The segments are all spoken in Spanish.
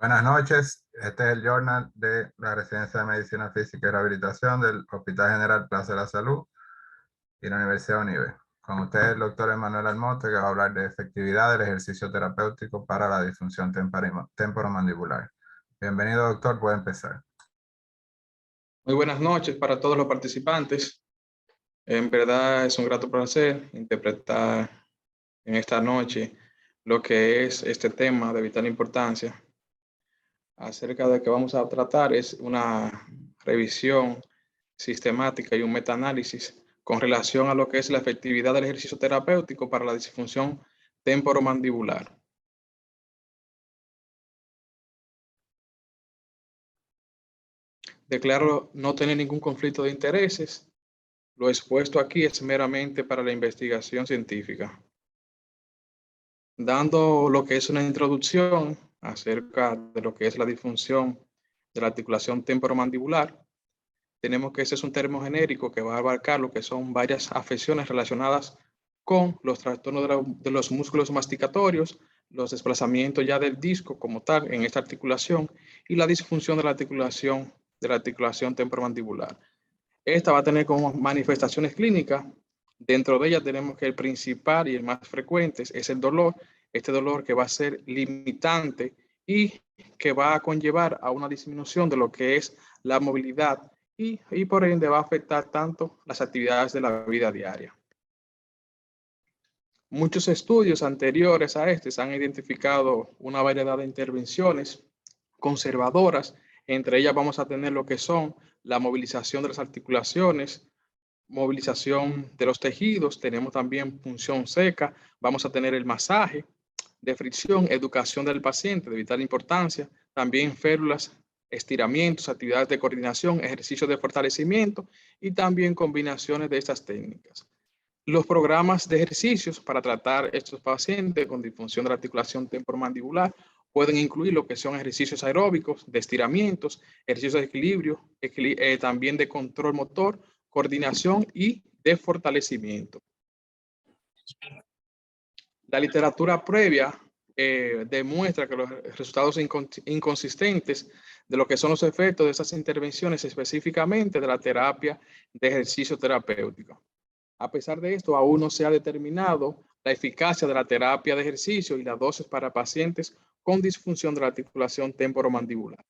Buenas noches, este es el journal de la Residencia de Medicina Física y Rehabilitación del Hospital General Plaza de la Salud y la Universidad UNIBE. Con usted el doctor Emanuel Almonte, que va a hablar de efectividad del ejercicio terapéutico para la disfunción temporomandibular. Bienvenido, doctor, puede empezar. Muy buenas noches para todos los participantes. En verdad es un grato placer interpretar en esta noche lo que es este tema de vital importancia. Acerca de que vamos a tratar es una revisión sistemática y un metaanálisis con relación a lo que es la efectividad del ejercicio terapéutico para la disfunción temporomandibular. Declaro no tener ningún conflicto de intereses. Lo expuesto aquí es meramente para la investigación científica. Dando lo que es una introducción acerca de lo que es la disfunción de la articulación temporomandibular, tenemos que ese es un término genérico que va a abarcar lo que son varias afecciones relacionadas con los trastornos de los músculos masticatorios, los desplazamientos ya del disco como tal en esta articulación y la disfunción de la articulación temporomandibular. Esta va a tener como manifestaciones clínicas. Dentro de ellas tenemos que el principal y el más frecuente es el dolor. Este dolor que va a ser limitante y que va a conllevar a una disminución de lo que es la movilidad y por ende va a afectar tanto las actividades de la vida diaria. Muchos estudios anteriores a este han identificado una variedad de intervenciones conservadoras. Entre ellas vamos a tener lo que son la movilización de las articulaciones, movilización de los tejidos, tenemos también punción seca, vamos a tener el masaje de fricción, educación del paciente de vital importancia, también férulas, estiramientos, actividades de coordinación, ejercicios de fortalecimiento y también combinaciones de estas técnicas. Los programas de ejercicios para tratar estos pacientes con disfunción de la articulación temporomandibular pueden incluir lo que son ejercicios aeróbicos, de estiramientos, ejercicios de equilibrio, también de control motor, coordinación y de fortalecimiento. La literatura previa demuestra que los resultados inconsistentes de lo que son los efectos de esas intervenciones, específicamente de la terapia de ejercicio terapéutico. A pesar de esto, aún no se ha determinado la eficacia de la terapia de ejercicio y la dosis para pacientes con disfunción de la articulación temporomandibular.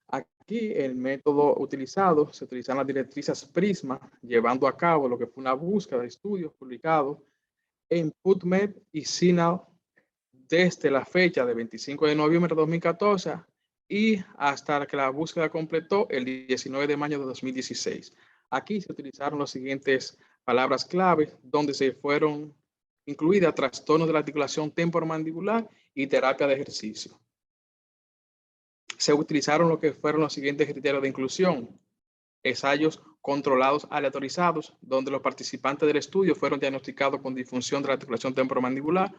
Aquí el método utilizado, se utilizan las directrices PRISMA, llevando a cabo lo que fue una búsqueda de estudios publicados en PubMed y CINAHL desde la fecha de 25 de noviembre de 2014 y hasta que la búsqueda completó el 19 de mayo de 2016. Aquí se utilizaron las siguientes palabras clave, donde se fueron incluidas trastornos de la articulación temporomandibular y terapia de ejercicio. Se utilizaron lo que fueron los siguientes criterios de inclusión: ensayos controlados aleatorizados, donde los participantes del estudio fueron diagnosticados con disfunción de la articulación temporomandibular,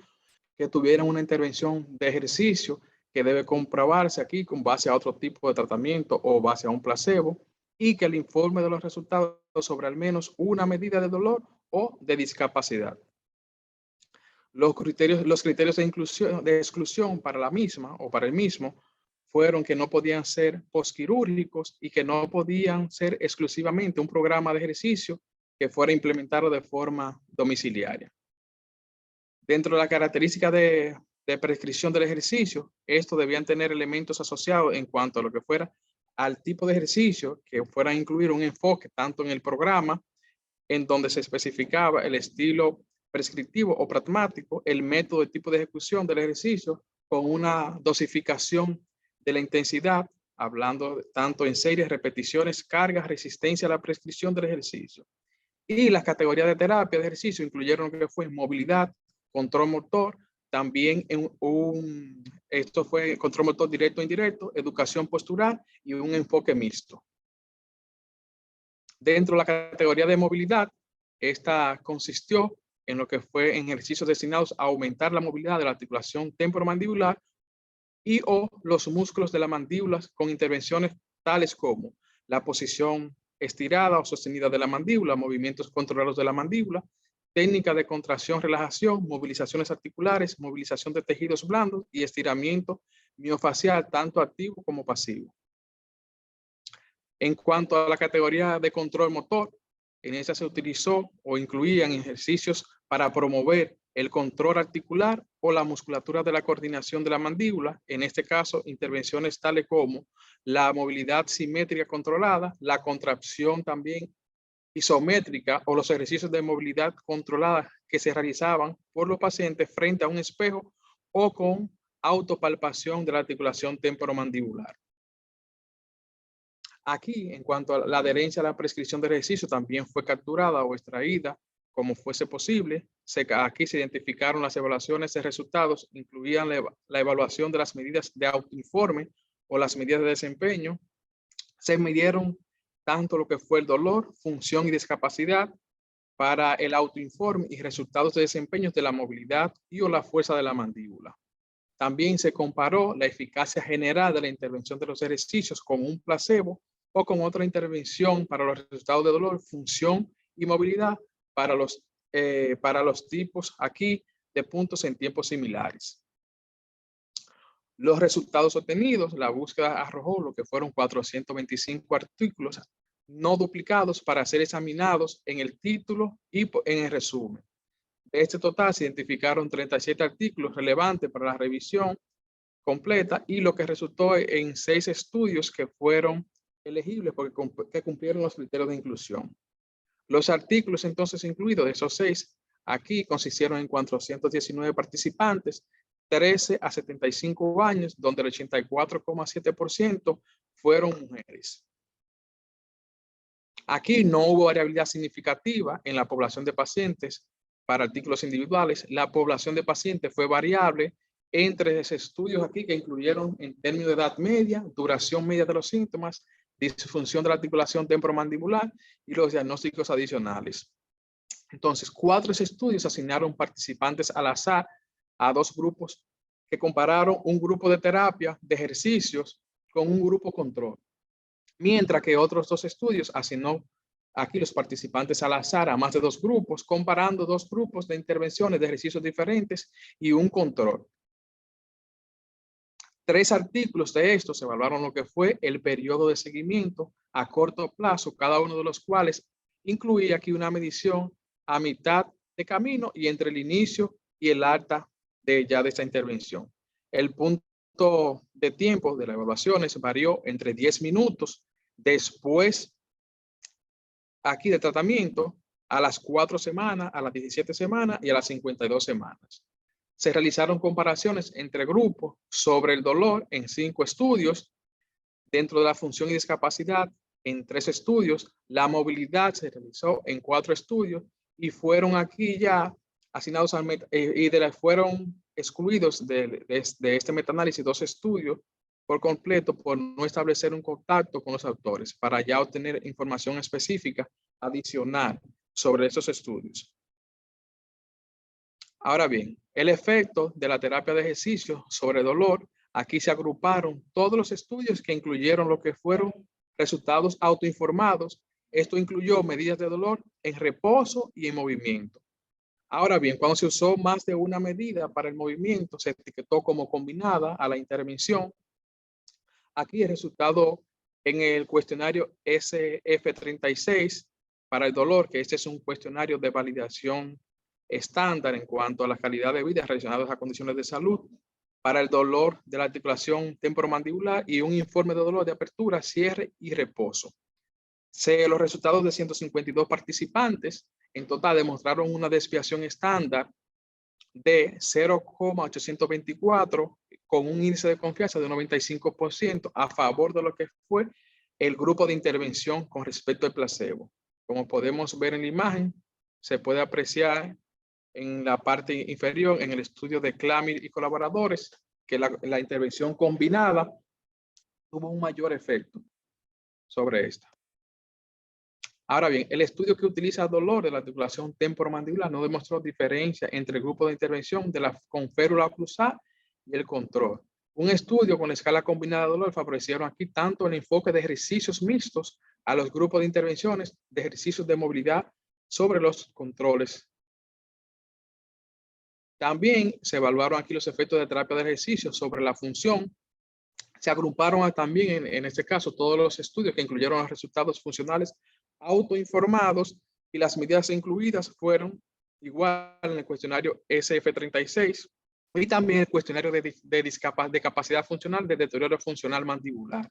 que tuvieran una intervención de ejercicio que debe comprobarse aquí con base a otro tipo de tratamiento o base a un placebo, y que el informe de los resultados sobre al menos una medida de dolor o de discapacidad. Los criterios de exclusión para la misma o para el mismo fueron que no podían ser posquirúrgicos y que no podían ser exclusivamente un programa de ejercicio que fuera implementado de forma domiciliaria. Dentro de la característica de prescripción del ejercicio, estos debían tener elementos asociados en cuanto a lo que fuera al tipo de ejercicio, que fuera a incluir un enfoque tanto en el programa, en donde se especificaba el estilo prescriptivo o pragmático, el método de tipo de ejecución del ejercicio, con una dosificación de la intensidad, hablando tanto en series, repeticiones, cargas, resistencia a la prescripción del ejercicio. Y las categorías de terapia de ejercicio incluyeron lo que fue movilidad, control motor, también esto fue control motor directo e indirecto, educación postural y un enfoque mixto. Dentro de la categoría de movilidad, esta consistió en lo que fue en ejercicios destinados a aumentar la movilidad de la articulación temporomandibular y o los músculos de la mandíbula con intervenciones tales como la posición estirada o sostenida de la mandíbula, movimientos controlados de la mandíbula, técnicas de contracción, relajación, movilizaciones articulares, movilización de tejidos blandos y estiramiento miofacial, tanto activo como pasivo. En cuanto a la categoría de control motor, en esa se utilizó o incluían ejercicios para promover el control articular o la musculatura de la coordinación de la mandíbula, en este caso intervenciones tales como la movilidad simétrica controlada, la contracción también isométrica o los ejercicios de movilidad controlada que se realizaban por los pacientes frente a un espejo o con autopalpación de la articulación temporomandibular. Aquí, en cuanto a la adherencia a la prescripción de ejercicio, también fue capturada o extraída como fuese posible. Aquí se identificaron las evaluaciones de resultados, incluían la evaluación de las medidas de autoinforme o las medidas de desempeño. Se midieron tanto lo que fue el dolor, función y discapacidad para el autoinforme y resultados de desempeño de la movilidad y o la fuerza de la mandíbula. También se comparó la eficacia general de la intervención de los ejercicios con un placebo o con otra intervención para los resultados de dolor, función y movilidad para los tipos aquí de puntos en tiempos similares. Los resultados obtenidos, la búsqueda arrojó lo que fueron 425 artículos no duplicados para ser examinados en el título y en el resumen. De este total se identificaron 37 artículos relevantes para la revisión completa y lo que resultó en 6 estudios que fueron elegibles porque cumplieron los criterios de inclusión. Los artículos entonces incluidos de esos 6 aquí consistieron en 419 participantes, 13 a 75 años, donde el 84,7% fueron mujeres. Aquí no hubo variabilidad significativa en la población de pacientes para artículos individuales. La población de pacientes fue variable entre esos estudios aquí que incluyeron en términos de edad media, duración media de los síntomas, disfunción de la articulación temporomandibular y los diagnósticos adicionales. Entonces, 4 estudios asignaron participantes al azar a 2 grupos que compararon un grupo de terapia de ejercicios con un grupo control. Mientras que otros 2 estudios asignó aquí los participantes al azar a más de 2 grupos, comparando 2 grupos de intervenciones de ejercicios diferentes y un control. 3 artículos de estos evaluaron lo que fue el periodo de seguimiento a corto plazo, cada uno de los cuales incluía aquí una medición a mitad de camino y entre el inicio y el alta de esta intervención. El punto de tiempo de las evaluaciones varió entre 10 minutos después aquí de tratamiento, a las 4 semanas, a las 17 semanas y a las 52 semanas. Se realizaron comparaciones entre grupos sobre el dolor en 5 estudios, dentro de la función y discapacidad en 3 estudios, la movilidad se realizó en 4 estudios y fueron aquí ya asignados fueron excluidos de este metaanálisis 2 estudios por completo por no establecer un contacto con los autores para ya obtener información específica adicional sobre esos estudios. Ahora bien, el efecto de la terapia de ejercicio sobre dolor, aquí se agruparon todos los estudios que incluyeron lo que fueron resultados autoinformados. Esto incluyó medidas de dolor en reposo y en movimiento. Ahora bien, cuando se usó más de una medida para el movimiento, se etiquetó como combinada a la intervención. Aquí el resultado en el cuestionario SF36 para el dolor, que este es un cuestionario de validación estándar en cuanto a la calidad de vida relacionados a condiciones de salud, para el dolor de la articulación temporomandibular y un informe de dolor de apertura, cierre y reposo. Los resultados de 152 participantes en total demostraron una desviación estándar de 0,824 con un índice de confianza de 95% a favor de lo que fue el grupo de intervención con respecto al placebo. Como podemos ver en la imagen, se puede apreciar en la parte inferior en el estudio de Clamir y colaboradores que la intervención combinada tuvo un mayor efecto sobre esta. Ahora bien, el estudio que utiliza dolor de la articulación temporomandibular no demostró diferencia entre el grupo de intervención con férula oclusal y el control. Un estudio con escala combinada de dolor favorecieron aquí tanto el enfoque de ejercicios mixtos a los grupos de intervenciones de ejercicios de movilidad sobre los controles También se evaluaron aquí los efectos de terapia de ejercicio sobre la función. Se agruparon también, en este caso, todos los estudios que incluyeron los resultados funcionales autoinformados, y las medidas incluidas fueron igual en el cuestionario SF36 y también el cuestionario de capacidad funcional de deterioro funcional mandibular.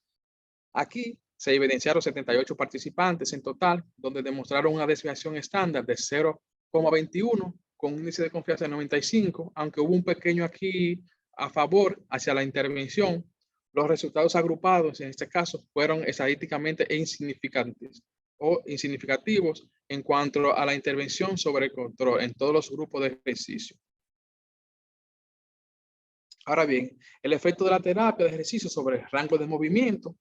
Aquí se evidenciaron 78 participantes en total, donde demostraron una desviación estándar de 0,21 con un índice de confianza de 95, aunque hubo un pequeño aquí a favor hacia la intervención. Los resultados agrupados en este caso fueron estadísticamente insignificantes o insignificativos en cuanto a la intervención sobre el control en todos los grupos de ejercicio. Ahora bien, el efecto de la terapia de ejercicio sobre el rango de movimiento.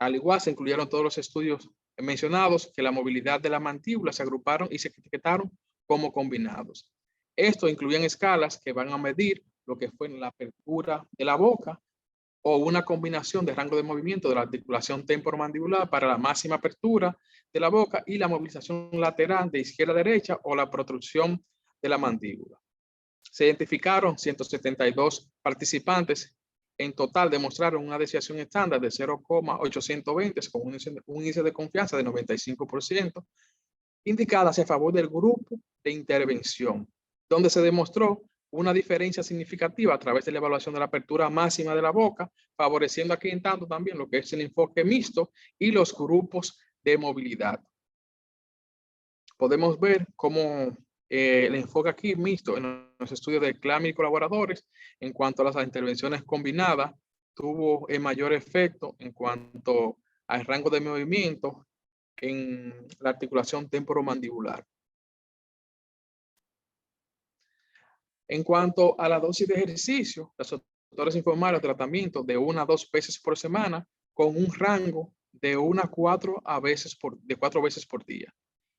Al igual, se incluyeron todos los estudios mencionados que la movilidad de la mandíbula se agruparon y se etiquetaron como combinados. Esto incluyen escalas que van a medir lo que fue la apertura de la boca o una combinación de rango de movimiento de la articulación temporomandibular para la máxima apertura de la boca y la movilización lateral de izquierda a derecha o la protrusión de la mandíbula. Se identificaron 172 participantes. En total demostraron una desviación estándar de 0,820 con un índice de confianza de 95%, indicada hacia favor del grupo de intervención, donde se demostró una diferencia significativa a través de la evaluación de la apertura máxima de la boca, favoreciendo aquí en tanto también lo que es el enfoque mixto y los grupos de movilidad. Podemos ver cómo el enfoque aquí mixto en los estudios de Klammer y colaboradores en cuanto a las intervenciones combinadas tuvo el mayor efecto en cuanto al rango de movimiento en la articulación temporomandibular. En cuanto a la dosis de ejercicio, los autores informaron el tratamiento de 1 a 2 veces por semana con un rango de 1 a 4 veces por día.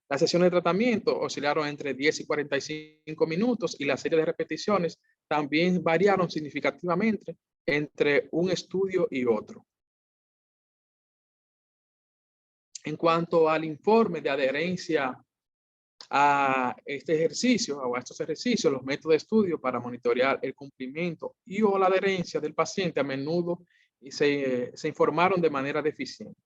Las sesiones de tratamiento oscilaron entre 10 y 45 minutos y la serie de repeticiones también variaron significativamente entre un estudio y otro. En cuanto al informe de adherencia a este ejercicio o a estos ejercicios, los métodos de estudio para monitorear el cumplimiento y o la adherencia del paciente a menudo se informaron de manera deficiente.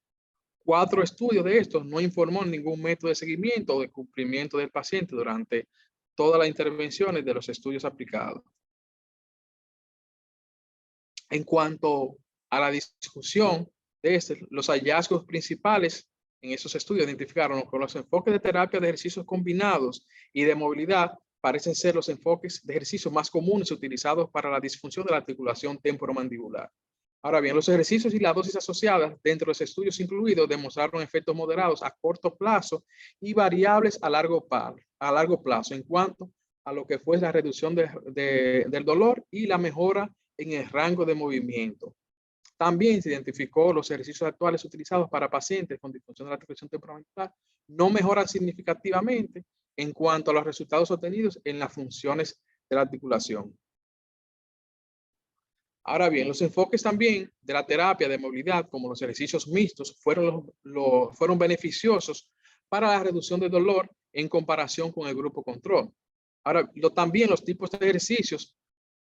4 estudios de estos no informó ningún método de seguimiento o de cumplimiento del paciente durante todas las intervenciones de los estudios aplicados. En cuanto a la discusión de los hallazgos principales en esos estudios identificaron que los enfoques de terapia de ejercicios combinados y de movilidad parecen ser los enfoques de ejercicio más comunes utilizados para la disfunción de la articulación temporomandibular. Ahora bien, los ejercicios y la dosis asociadas dentro de los estudios incluidos demostraron efectos moderados a corto plazo y variables a largo plazo en cuanto a lo que fue la reducción del dolor y la mejora en el rango de movimiento. También se identificó los ejercicios actuales utilizados para pacientes con disfunción de la articulación temporomandibular no mejoran significativamente en cuanto a los resultados obtenidos en las funciones de la articulación. Ahora bien, los enfoques también de la terapia de movilidad, como los ejercicios mixtos, fueron beneficiosos para la reducción del dolor en comparación con el grupo control. Ahora, también los tipos de ejercicios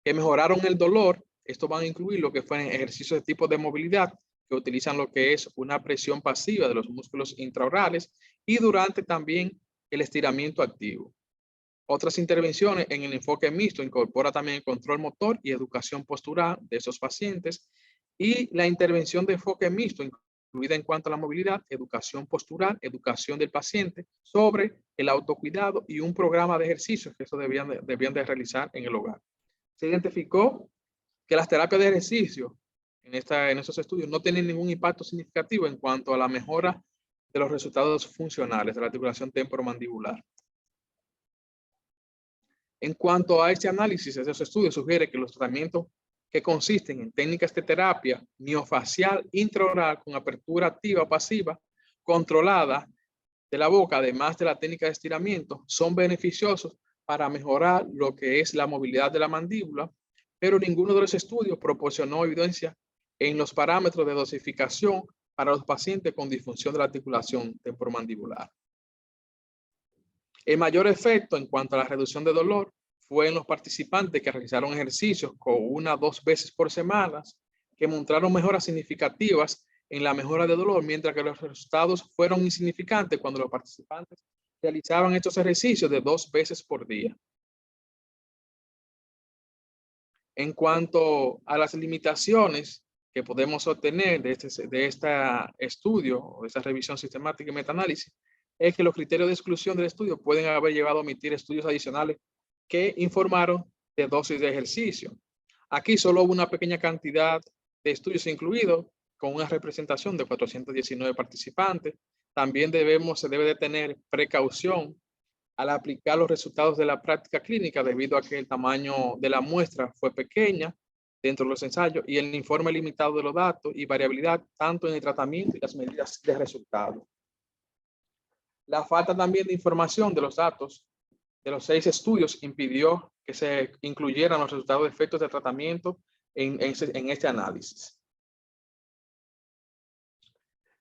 que mejoraron el dolor, esto van a incluir lo que fueron ejercicios de tipo de movilidad, que utilizan lo que es una presión pasiva de los músculos intraorales y durante también el estiramiento activo. Otras intervenciones en el enfoque mixto incorpora también el control motor y educación postural de esos pacientes, y la intervención de enfoque mixto incluida en cuanto a la movilidad, educación postural, educación del paciente sobre el autocuidado y un programa de ejercicios que eso debían de realizar en el hogar. Se identificó que las terapias de ejercicio en estos estudios no tienen ningún impacto significativo en cuanto a la mejora de los resultados funcionales de la articulación temporomandibular. En cuanto a este análisis, esos estudios sugieren que los tratamientos que consisten en técnicas de terapia miofacial intraoral con apertura activa o pasiva controlada de la boca, además de la técnica de estiramiento, son beneficiosos para mejorar lo que es la movilidad de la mandíbula, pero ninguno de los estudios proporcionó evidencia en los parámetros de dosificación para los pacientes con disfunción de la articulación temporomandibular. El mayor efecto en cuanto a la reducción de dolor fue en los participantes que realizaron ejercicios con 1 o 2 veces por semana, que mostraron mejoras significativas en la mejora de dolor, mientras que los resultados fueron insignificantes cuando los participantes realizaban estos ejercicios de 2 veces por día. En cuanto a las limitaciones que podemos obtener de este estudio o de esta revisión sistemática y metaanálisis, es que los criterios de exclusión del estudio pueden haber llevado a omitir estudios adicionales que informaron de dosis de ejercicio. Aquí solo hubo una pequeña cantidad de estudios incluidos con una representación de 419 participantes. También se debe de tener precaución al aplicar los resultados de la práctica clínica debido a que el tamaño de la muestra fue pequeña dentro de los ensayos y el informe limitado de los datos y variabilidad tanto en el tratamiento y las medidas de resultado. La falta también de información de los datos de los 6 estudios impidió que se incluyeran los resultados de efectos de tratamiento en este análisis.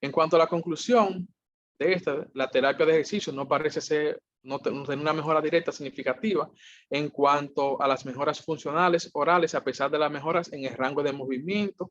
En cuanto a la conclusión de la terapia de ejercicio no parece tener una mejora directa significativa en cuanto a las mejoras funcionales orales, a pesar de las mejoras en el rango de movimiento.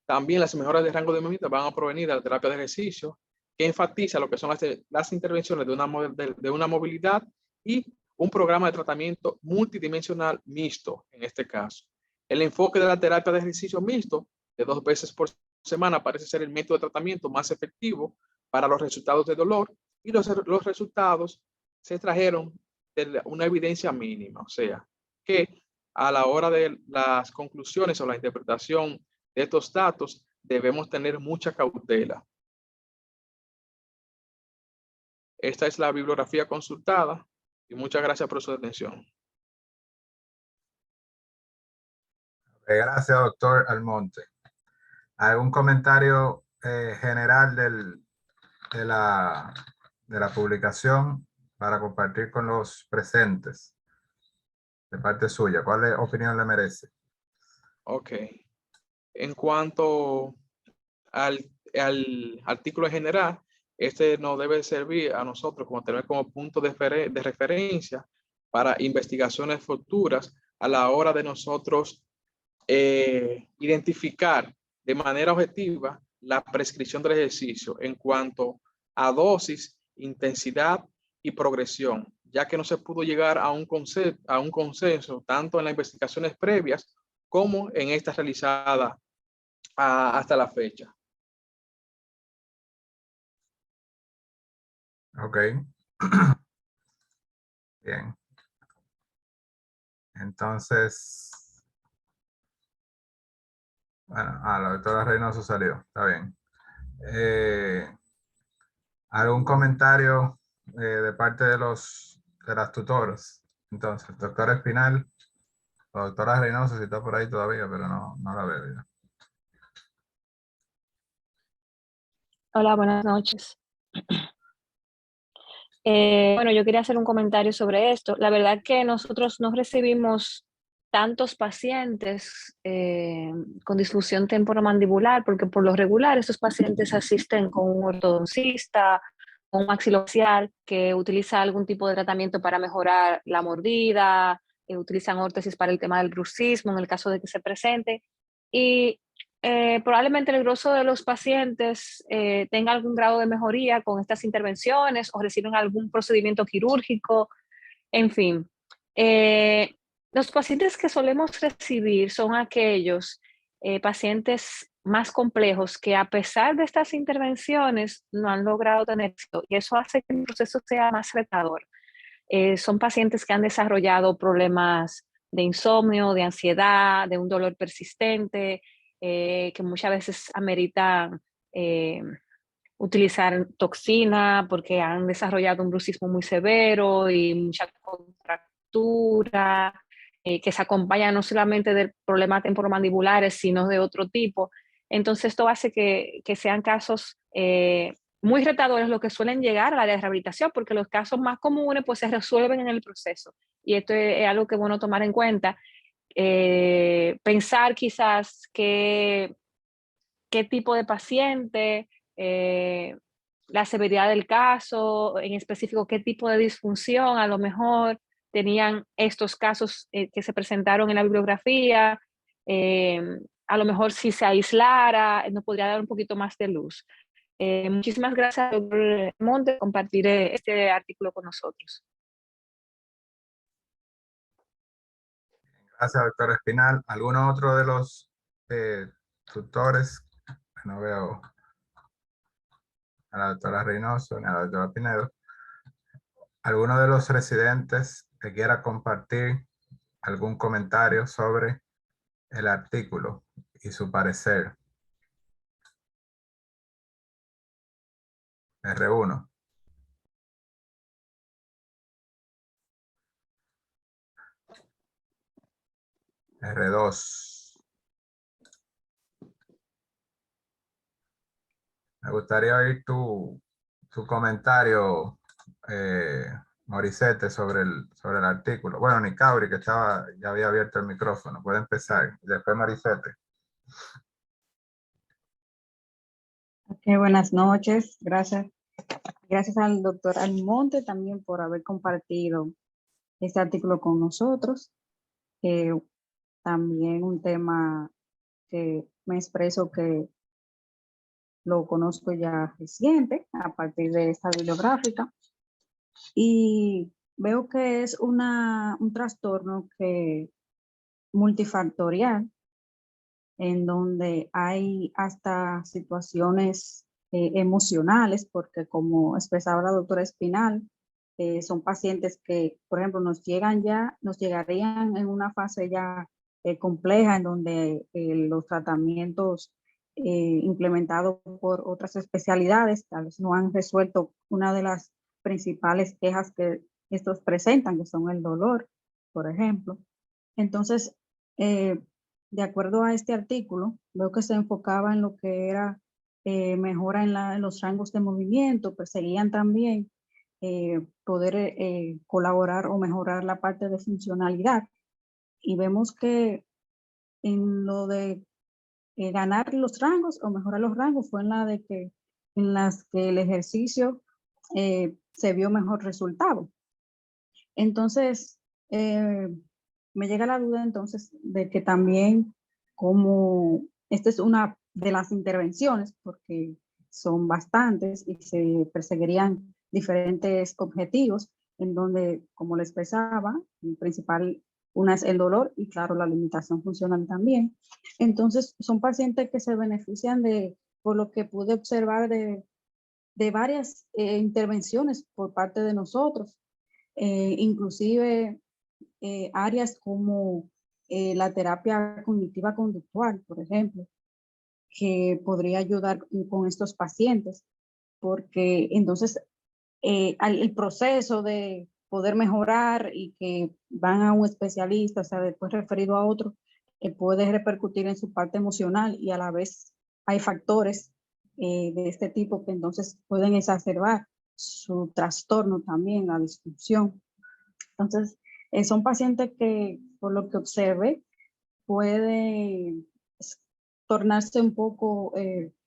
También las mejoras de rango de movimiento van a provenir de la terapia de ejercicio, que enfatiza lo que son las intervenciones de una movilidad y un programa de tratamiento multidimensional mixto, en este caso. El enfoque de la terapia de ejercicio mixto, de 2 veces por semana, parece ser el método de tratamiento más efectivo para los resultados de dolor, y los resultados se trajeron de una evidencia mínima, o sea, que a la hora de las conclusiones o la interpretación de estos datos debemos tener mucha cautela. Esta es la bibliografía consultada y muchas gracias por su atención. Gracias, doctor Almonte. ¿Algún comentario general de la publicación para compartir con los presentes de parte suya? ¿Cuál opinión le merece? Ok. En cuanto al artículo en general, este nos debe servir a nosotros como tener como punto de referencia para investigaciones futuras a la hora de nosotros identificar de manera objetiva la prescripción del ejercicio en cuanto a dosis, intensidad y progresión, ya que no se pudo llegar a un consenso tanto en las investigaciones previas como en esta realizada hasta la fecha. Ok. Bien. Entonces, bueno, la doctora Reynoso salió. Está bien. ¿Algún comentario de parte de las tutoras? Entonces, doctora Espinal o doctora Reynoso, si está por ahí todavía, pero no la veo ya. Hola, buenas noches. Bueno, yo quería hacer un comentario sobre esto. La verdad que nosotros no recibimos tantos pacientes con disfunción temporomandibular, porque por lo regular estos pacientes asisten con un ortodoncista, con un maxilofacial que utiliza algún tipo de tratamiento para mejorar la mordida, utilizan órtesis para el tema del bruxismo en el caso de que se presente. Y probablemente el grosso de los pacientes tenga algún grado de mejoría con estas intervenciones o reciben algún procedimiento quirúrgico, en fin. Los pacientes que solemos recibir son aquellos pacientes más complejos que a pesar de estas intervenciones no han logrado tener éxito y eso hace que el proceso sea más retador. Son pacientes que han desarrollado problemas de insomnio, de ansiedad, de un dolor persistente, que muchas veces ameritan utilizar toxina porque han desarrollado un bruxismo muy severo y mucha contractura, que se acompaña no solamente de problemas temporomandibulares, sino de otro tipo. Entonces esto hace que sean casos muy retadores los que suelen llegar a la rehabilitación, porque los casos más comunes pues se resuelven en el proceso. Y esto es algo que es bueno tomar en cuenta. Pensar quizás qué tipo de paciente, la severidad del caso, en específico qué tipo de disfunción a lo mejor, tenían estos casos que se presentaron en la bibliografía. A lo mejor si se aislara, nos podría dar un poquito más de luz. Muchísimas gracias, doctor Monte, por compartir este artículo con nosotros. Gracias, doctor Espinal. ¿Alguno otro de los tutores? No veo a la doctora Reynoso ni a la doctora Pinedo. ¿Alguno de los residentes que quiera compartir algún comentario sobre el artículo y su parecer? R1. R2. Me gustaría oír tu comentario, Morissette, sobre el artículo. Bueno, Nicauri, que ya había abierto el micrófono, puede empezar. Después Morissette. Buenas noches, gracias. Gracias al doctor Almonte también por haber compartido este artículo con nosotros. También un tema que me expreso que lo conozco ya reciente a partir de esta bibliográfica, y veo que es un trastorno multifactorial, en donde hay hasta situaciones emocionales, porque como expresaba la doctora Espinal, son pacientes que, por ejemplo, nos llegarían en una fase ya compleja, en donde los tratamientos implementados por otras especialidades tal vez no han resuelto una de las principales quejas que estos presentan, que son el dolor, por ejemplo. Entonces, de acuerdo a este artículo, veo que se enfocaba en lo que era mejora en los rangos de movimiento, perseguían también poder colaborar o mejorar la parte de funcionalidad. Y vemos que en lo de ganar los rangos o mejorar los rangos fue en las que el ejercicio se vio mejor resultado. Entonces, me llega la duda entonces de que también, como esta es una de las intervenciones, porque son bastantes y se perseguirían diferentes objetivos, en donde, como les expresaba, el principal, una es el dolor y claro, la limitación funcional también. Entonces, son pacientes que se benefician por lo que pude observar, de varias intervenciones por parte de nosotros, inclusive áreas como la terapia cognitiva conductual, por ejemplo, que podría ayudar con estos pacientes, porque entonces el proceso de poder mejorar y que van a un especialista, o sea, después referido a otro, puede repercutir en su parte emocional, y a la vez hay factores de este tipo que entonces pueden exacerbar su trastorno también, la disfunción. Entonces, son pacientes que, por lo que observe, puede tornarse un poco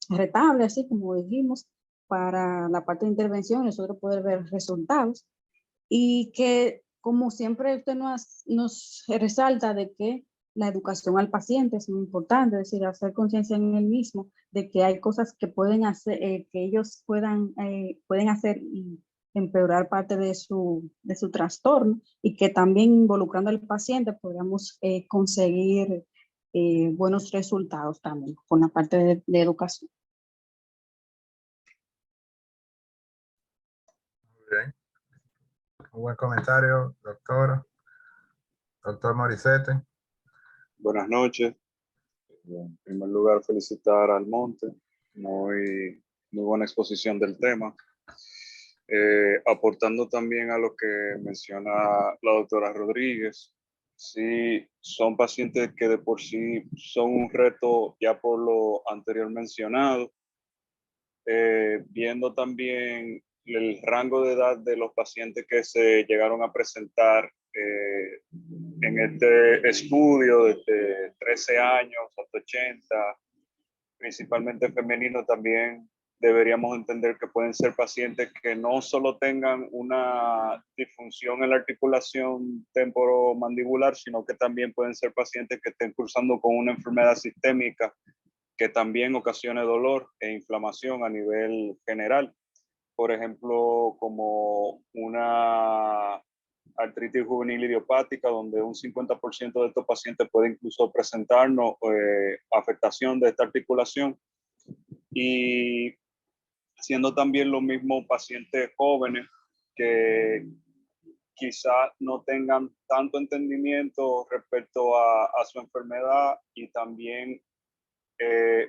retable, así como dijimos, para la parte de intervención, nosotros poder ver resultados, y que, como siempre usted nos resalta, de que la educación al paciente es muy importante, es decir, hacer conciencia en él mismo de que hay cosas que pueden hacer, que ellos pueden hacer y empeorar parte de su trastorno, y que también involucrando al paciente podamos conseguir buenos resultados también con la parte de educación. Muy bien. Un buen comentario, doctor Morissette. Buenas noches. En primer lugar, felicitar al Monte. Muy buena exposición del tema. Aportando también a lo que menciona la doctora Rodríguez, sí, son pacientes que de por sí son un reto ya por lo anterior mencionado. Viendo también el rango de edad de los pacientes que se llegaron a presentar en este estudio, desde 13 años hasta 80, principalmente femenino también, deberíamos entender que pueden ser pacientes que no solo tengan una disfunción en la articulación temporomandibular, sino que también pueden ser pacientes que estén cursando con una enfermedad sistémica que también ocasione dolor e inflamación a nivel general. Por ejemplo, como una artritis juvenil idiopática, donde un 50% de estos pacientes puede incluso presentarnos afectación de esta articulación. Y siendo también los mismos pacientes jóvenes que quizás no tengan tanto entendimiento respecto a su enfermedad y también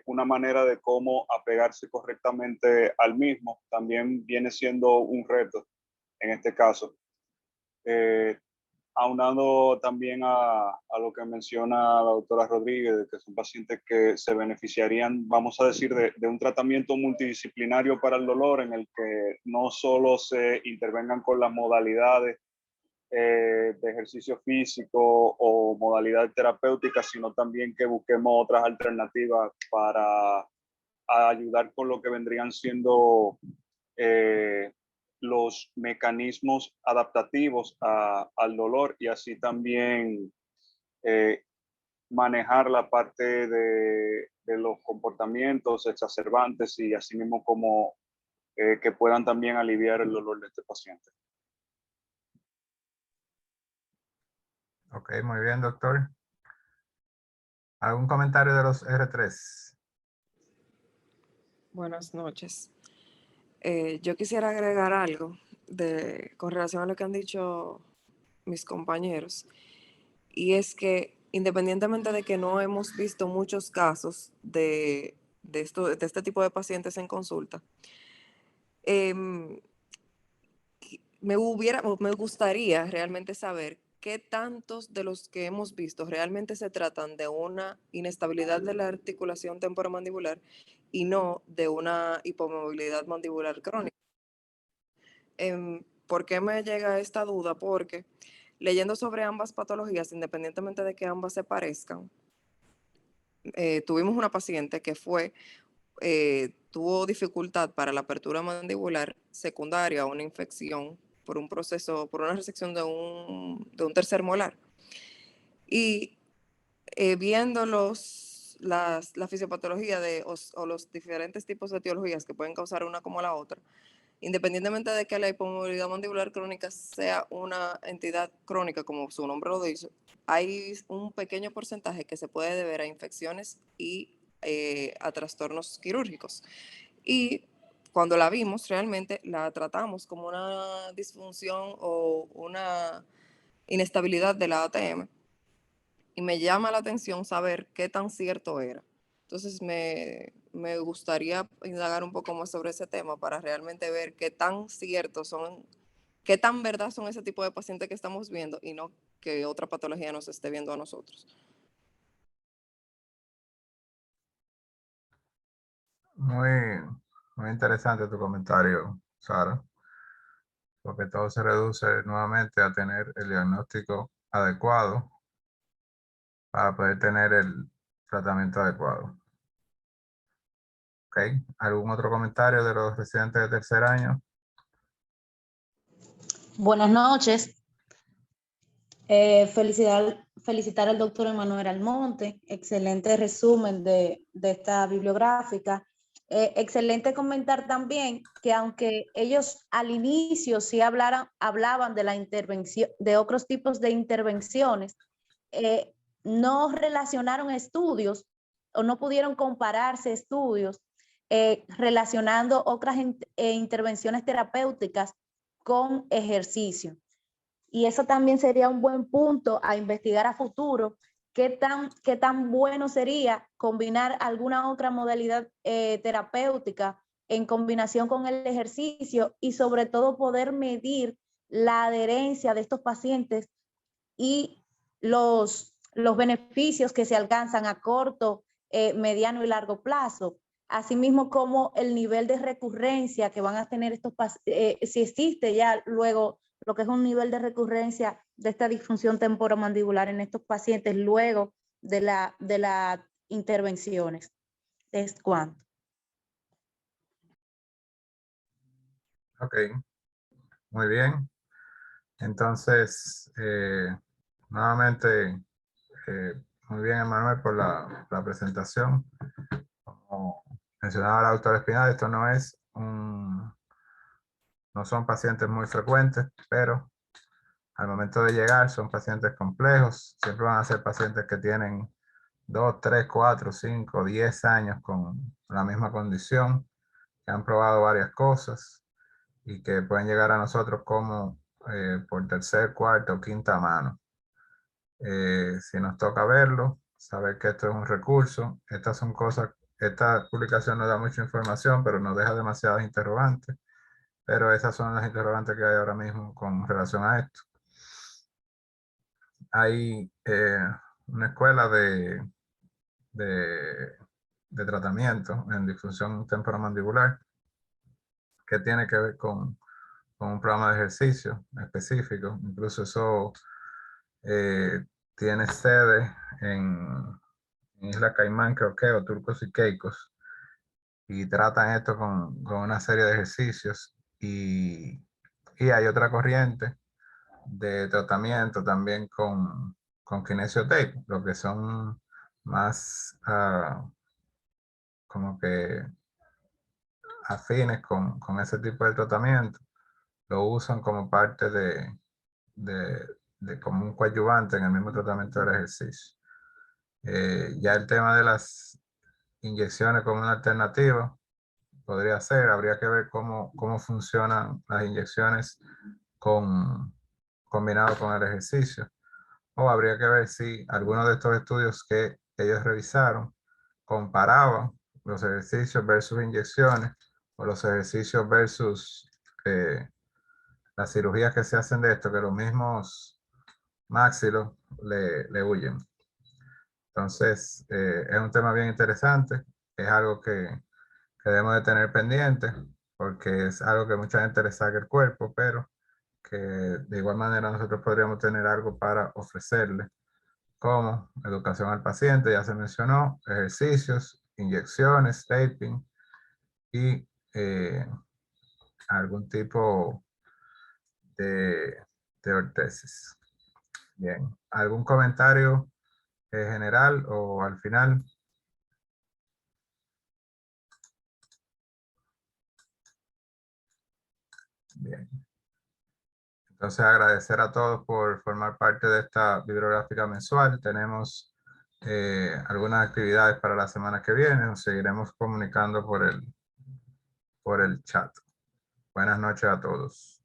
una manera de cómo apegarse correctamente al mismo, también viene siendo un reto en este caso. Aunado también a lo que menciona la doctora Rodríguez, de que son pacientes que se beneficiarían, vamos a decir, de un tratamiento multidisciplinario para el dolor, en el que no solo se intervengan con las modalidades de ejercicio físico o modalidades terapéuticas, sino también que busquemos otras alternativas para ayudar con lo que vendrían siendo los mecanismos adaptativos al dolor, y así también manejar la parte de los comportamientos exacerbantes y así mismo como que puedan también aliviar el dolor de este paciente. Ok, muy bien, doctor. ¿Algún comentario de los R3? Buenas noches. Yo quisiera agregar algo con relación a lo que han dicho mis compañeros, y es que independientemente de que no hemos visto muchos casos de este tipo de pacientes en consulta, me gustaría realmente saber qué tantos de los que hemos visto realmente se tratan de una inestabilidad de la articulación temporomandibular y no de una hipomovilidad mandibular crónica. ¿Por qué me llega esta duda? Porque leyendo sobre ambas patologías, independientemente de que ambas se parezcan, tuvimos una paciente que tuvo dificultad para la apertura mandibular secundaria a una infección por una resección de un tercer molar. Y viendo la fisiopatología o los diferentes tipos de etiologías que pueden causar una como la otra, independientemente de que la hipomovilidad mandibular crónica sea una entidad crónica, como su nombre lo dice, hay un pequeño porcentaje que se puede deber a infecciones y a trastornos quirúrgicos. Y cuando la vimos, realmente la tratamos como una disfunción o una inestabilidad de la ATM. Y me llama la atención saber qué tan cierto era. Entonces me gustaría indagar un poco más sobre ese tema para realmente ver qué tan ciertos son, qué tan verdad son ese tipo de pacientes que estamos viendo y no que otra patología nos esté viendo a nosotros. Muy, muy interesante tu comentario, Sara, porque todo se reduce nuevamente a tener el diagnóstico adecuado para poder tener el tratamiento adecuado. Ok, ¿algún otro comentario de los residentes de tercer año? Buenas noches. Felicitar al doctor Emanuel Almonte. Excelente resumen de esta bibliográfica. Excelente comentar también que aunque ellos al inicio sí hablaban de la intervención, de otros tipos de intervenciones, no relacionaron estudios o no pudieron compararse estudios relacionando otras intervenciones terapéuticas con ejercicio. Y eso también sería un buen punto a investigar a futuro, qué tan bueno sería combinar alguna otra modalidad terapéutica en combinación con el ejercicio y sobre todo poder medir la adherencia de estos pacientes y los beneficios que se alcanzan a corto, mediano y largo plazo. Asimismo como el nivel de recurrencia que van a tener estos pacientes, si existe ya luego lo que es un nivel de recurrencia de esta disfunción temporomandibular en estos pacientes luego de las intervenciones. ¿Es cuánto? Ok, muy bien. Entonces, nuevamente, muy bien, Emanuel, por la presentación. Como mencionaba la doctora Espinal, esto no son pacientes muy frecuentes, pero al momento de llegar son pacientes complejos. Siempre van a ser pacientes que tienen 2, 3, 4, 5, 10 años con la misma condición, que han probado varias cosas y que pueden llegar a nosotros como por tercer, cuarta o quinta mano. Si nos toca verlo, saber que esto es un recurso, estas son cosas, esta publicación nos da mucha información, pero nos deja demasiadas interrogantes, pero esas son las interrogantes que hay ahora mismo con relación a esto. Hay una escuela de tratamiento en disfunción temporomandibular que tiene que ver con un programa de ejercicio específico. Incluso eso tiene sede en Isla Caimán, creo que, o Turcos y Caicos, y tratan esto con una serie de ejercicios. Y hay otra corriente de tratamiento también con kinesiotape, lo que son más como que afines con ese tipo de tratamiento. Lo usan como parte de como un coadyuvante en el mismo tratamiento del ejercicio. Ya el tema de las inyecciones como una alternativa podría ser, habría que ver cómo funcionan las inyecciones combinado con el ejercicio. O habría que ver si algunos de estos estudios que ellos revisaron comparaban los ejercicios versus inyecciones o los ejercicios versus las cirugías que se hacen de esto, que los mismos maxilos le huyen. Entonces, es un tema bien interesante, es algo que debemos de tener pendiente, porque es algo que mucha gente le saca el cuerpo, pero que de igual manera nosotros podríamos tener algo para ofrecerle, como educación al paciente, ya se mencionó, ejercicios, inyecciones, taping y algún tipo de ortesis. Bien, ¿algún comentario general o al final? Bien. Entonces, agradecer a todos por formar parte de esta bibliográfica mensual. Tenemos algunas actividades para la semana que viene. Nos seguiremos comunicando por el chat. Buenas noches a todos.